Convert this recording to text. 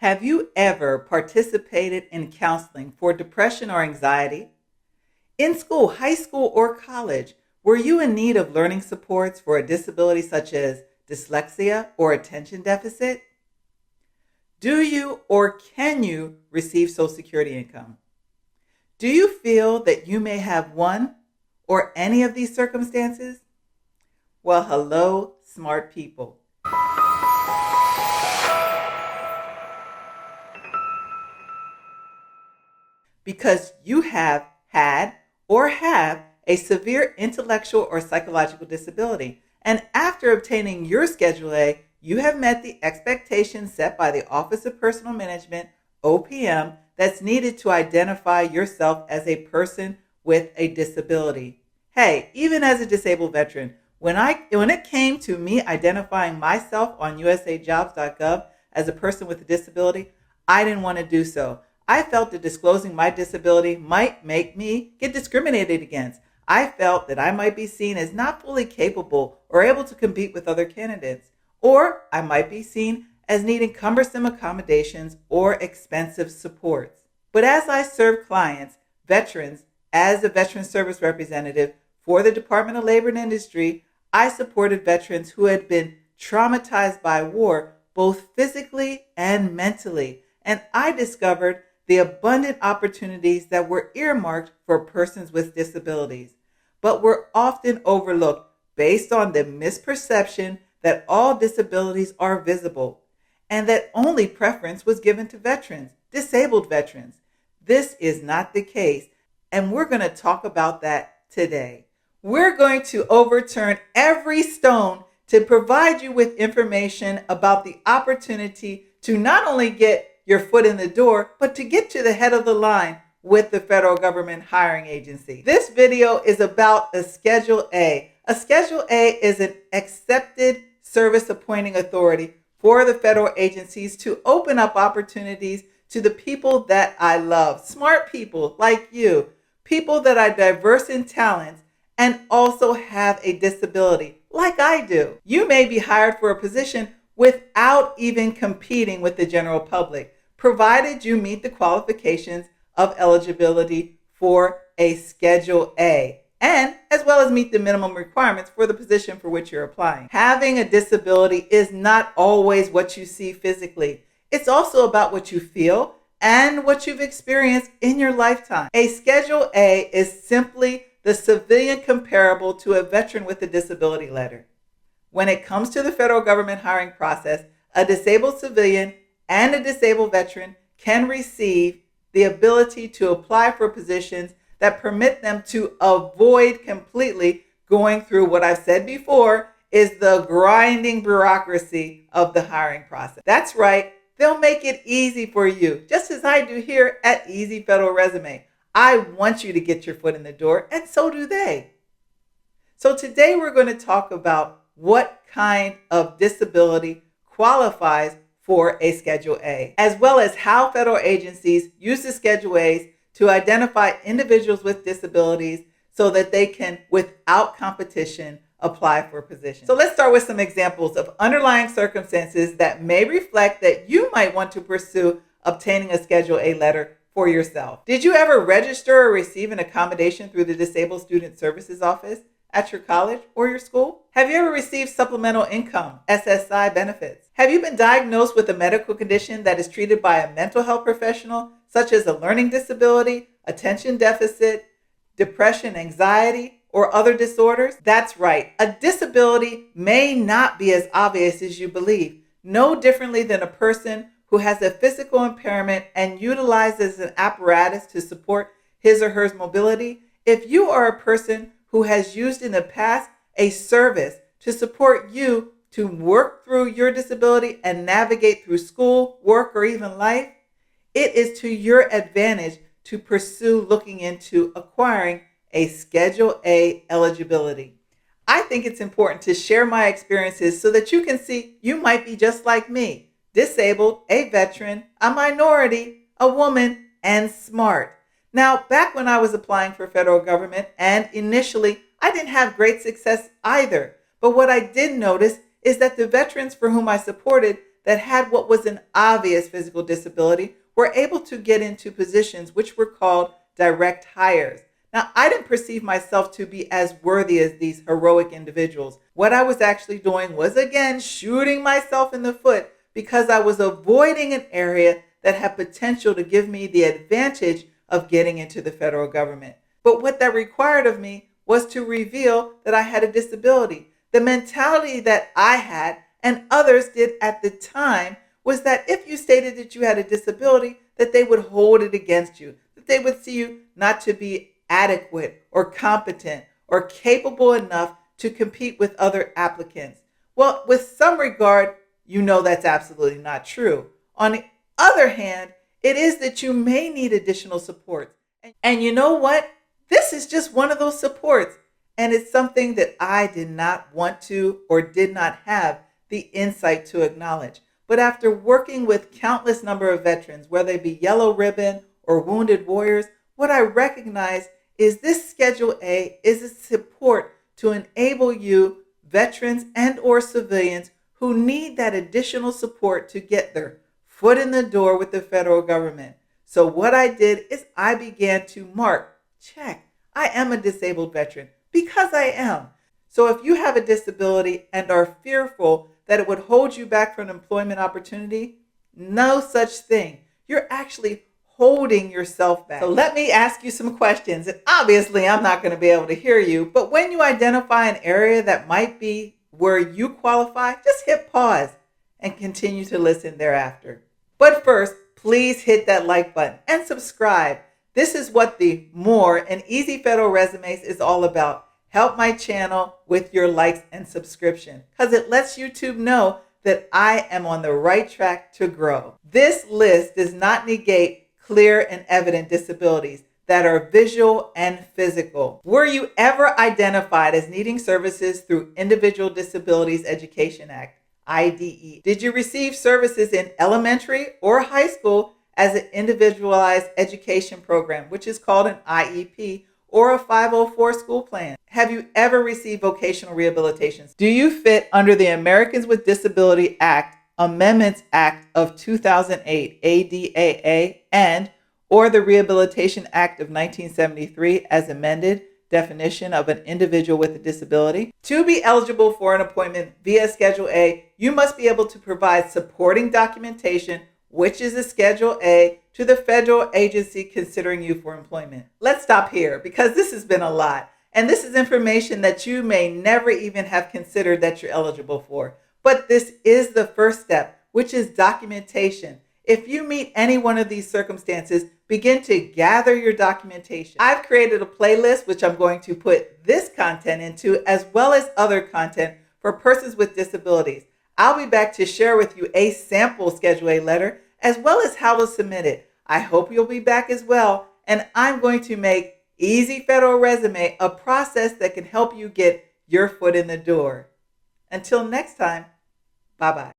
Have you ever participated in counseling for depression or anxiety? In school, high school, or college, were you in need of learning supports for a disability such as dyslexia or attention deficit? Do you or can you receive Social Security income? Do you feel that you may have one or any of these circumstances? Well, hello, smart people. Because you have had or have a severe intellectual or psychological disability. And after obtaining your Schedule A, you have met the expectations set by the Office of Personnel Management, OPM, that's needed to identify yourself as a person with a disability. Hey, even as a disabled veteran, when it came to me identifying myself on USAJOBS.gov as a person with a disability, I didn't want to do so. I felt that disclosing my disability might make me get discriminated against. I felt that I might be seen as not fully capable or able to compete with other candidates, or I might be seen as needing cumbersome accommodations or expensive supports. But as I served clients, veterans, as a veteran service representative for the Department of Labor and Industry, I supported veterans who had been traumatized by war, both physically and mentally, and I discovered the abundant opportunities that were earmarked for persons with disabilities, but were often overlooked based on the misperception that all disabilities are visible and that only preference was given to veterans, disabled veterans. This is not the case, and we're going to talk about that today. We're going to overturn every stone to provide you with information about the opportunity to not only get your foot in the door, but to get to the head of the line with the federal government hiring agency. This video is about a Schedule A. A Schedule A is an accepted service appointing authority for the federal agencies to open up opportunities to the people that I love. Smart people like you, people that are diverse in talents and also have a disability like I do. You may be hired for a position without even competing with the general public, provided you meet the qualifications of eligibility for a Schedule A, and as well as meet the minimum requirements for the position for which you're applying. Having a disability is not always what you see physically. It's also about what you feel and what you've experienced in your lifetime. A Schedule A is simply the civilian comparable to a veteran with a disability letter. When it comes to the federal government hiring process, a disabled civilian and a disabled veteran can receive the ability to apply for positions that permit them to avoid completely going through what I've said before is the grinding bureaucracy of the hiring process. That's right, they'll make it easy for you, just as I do here at Easy Federal Resume. I want you to get your foot in the door, and so do they. So today we're going to talk about what kind of disability qualifies for a Schedule A, as well as how federal agencies use the Schedule A's to identify individuals with disabilities so that they can, without competition, apply for positions. So let's start with some examples of underlying circumstances that may reflect that you might want to pursue obtaining a Schedule A letter for yourself. Did you ever register or receive an accommodation through the Disabled Student Services Office at your college or your school? Have you ever received supplemental income, SSI benefits? Have you been diagnosed with a medical condition that is treated by a mental health professional, such as a learning disability, attention deficit, depression, anxiety, or other disorders? That's right. A disability may not be as obvious as you believe, no differently than a person who has a physical impairment and utilizes an apparatus to support his or her mobility. If you are a person who has used in the past a service to support you to work through your disability and navigate through school, work, or even life, it is to your advantage to pursue looking into acquiring a Schedule A eligibility. I think it's important to share my experiences so that you can see you might be just like me, disabled, a veteran, a minority, a woman, and smart. Now, back when I was applying for federal government, and initially I didn't have great success either, but what I did notice is that the veterans for whom I supported, that had what was an obvious physical disability were able to get into positions which were called direct hires. Now, I didn't perceive myself to be as worthy as these heroic individuals. What I was actually doing was, again, shooting myself in the foot because I was avoiding an area that had potential to give me the advantage of getting into the federal government. But what that required of me was to reveal that I had a disability. The mentality that I had and others did at the time was that if you stated that you had a disability, that they would hold it against you, that they would see you not to be adequate or competent or capable enough to compete with other applicants. Well, with some regard, you know that's absolutely not true. On the other hand, it is that you may need additional supports. And you know what? This is just one of those supports. And it's something that I did not want to or did not have the insight to acknowledge. But after working with countless number of veterans, whether they be yellow ribbon or wounded warriors, what I recognize is this Schedule A is a support to enable you, veterans and or civilians, who need that additional support to get their foot in the door with the federal government. So what I did is I began to mark, check, I am a disabled veteran because I am. So if you have a disability and are fearful that it would hold you back from an employment opportunity, no such thing. You're actually holding yourself back. So let me ask you some questions. And obviously, I'm not going to be able to hear you, but when you identify an area that might be where you qualify, just hit pause and continue to listen thereafter. But first, please hit that like button and subscribe. This is what the More and Easy Federal Resumes is all about. Help my channel with your likes and subscription because it lets YouTube know that I am on the right track to grow. This list does not negate clear and evident disabilities that are visual and physical. Were you ever identified as needing services through Individual Disabilities Education Act, IDE? Did you receive services in elementary or high school as an individualized education program, which is called an IEP, or a 504 school plan? Have you ever received vocational rehabilitation? Do you fit under the Americans with Disability Act, Amendments Act of 2008, ADAA, and or the Rehabilitation Act of 1973 as amended, definition of an individual with a disability? To be eligible for an appointment via Schedule A, you must be able to provide supporting documentation, which is a Schedule A, to the federal agency considering you for employment. Let's stop here because this has been a lot. And this is information that you may never even have considered that you're eligible for. But this is the first step, which is documentation. If you meet any one of these circumstances, begin to gather your documentation. I've created a playlist, which I'm going to put this content into, as well as other content for persons with disabilities. I'll be back to share with you a sample Schedule A letter, as well as how to submit it. I hope you'll be back as well. And I'm going to make Easy Federal Resume a process that can help you get your foot in the door. Until next time, bye-bye.